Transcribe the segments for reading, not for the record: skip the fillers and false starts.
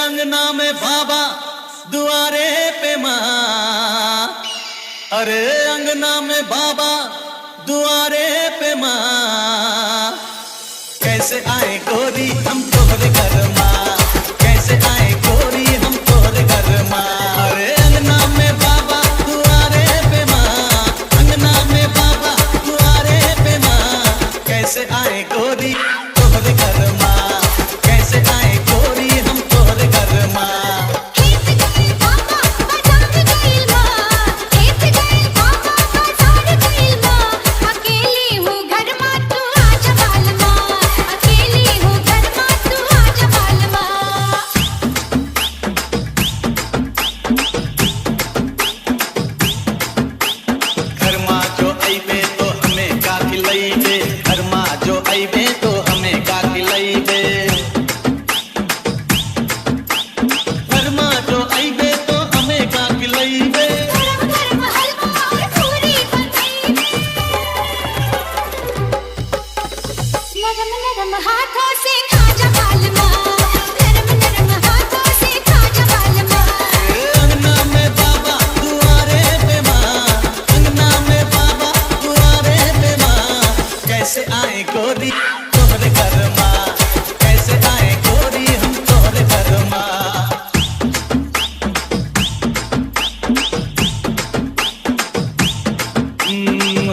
अंगना में बाबा दुआरे पे माँ, अरे अंगना में बाबा दुआरे पे माँ, कैसे आए गोरी हम तोहरे घर माँ, कैसे आए गोरी हम तोहरे घर माँ। अरे अंगना में बाबा दुआरे पे माँ, अंगना में बाबा दुआरे पे माँ, कैसे आए गोरी तोहरे घर माँ, कैसे आए गोरी हम तोहरे घर माँ। हाथों से खाजा बालमा, नरम नरम हाथों से खाजा बालमा। अंगना में बाबा दुआरे पे माँ, अंगना में बाबा दुआरे पे माँ, कैसे आए गोरी तोहरे घर माँ, कैसे आए गोरी हम तोहरे घर माँ।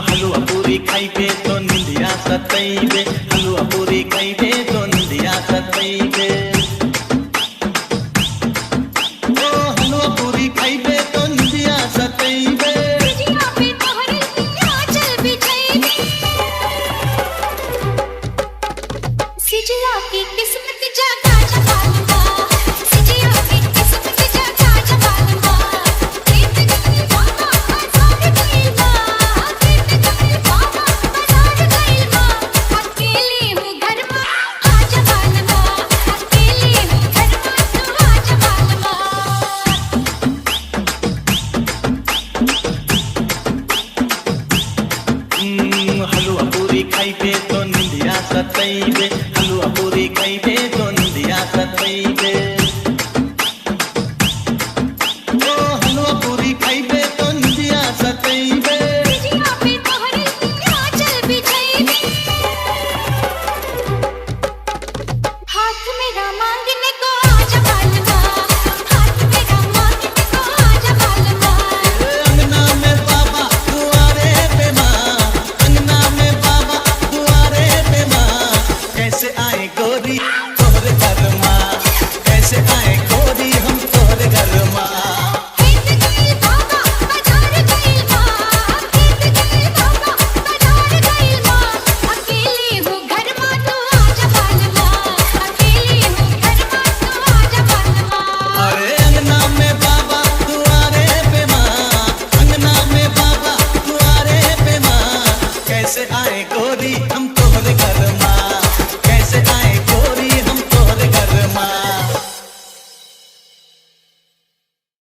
हलवा पूरी खाइबे तो निंदिया सतैबे, हलवा पूरी खाइबे तो निंदिया सतैबे। ओ हलवा पूरी खाइबे तो निंदिया सतैबे। सिजिया पे तोहरे आंचल बिछैबे, सिजिया की किस्मत जागा बालमा, सिजिया की किस्मत जागा बालमा। गीत गई बाबा बाजार गई माँ, गीत गई बाबा बाजार गई माँ। अकेली हूँ घर में आजा बालमा, अकेली हूँ घर में तू आजा बालमा। हलवा पूरी खाइबे तो निंदिया सतैबे।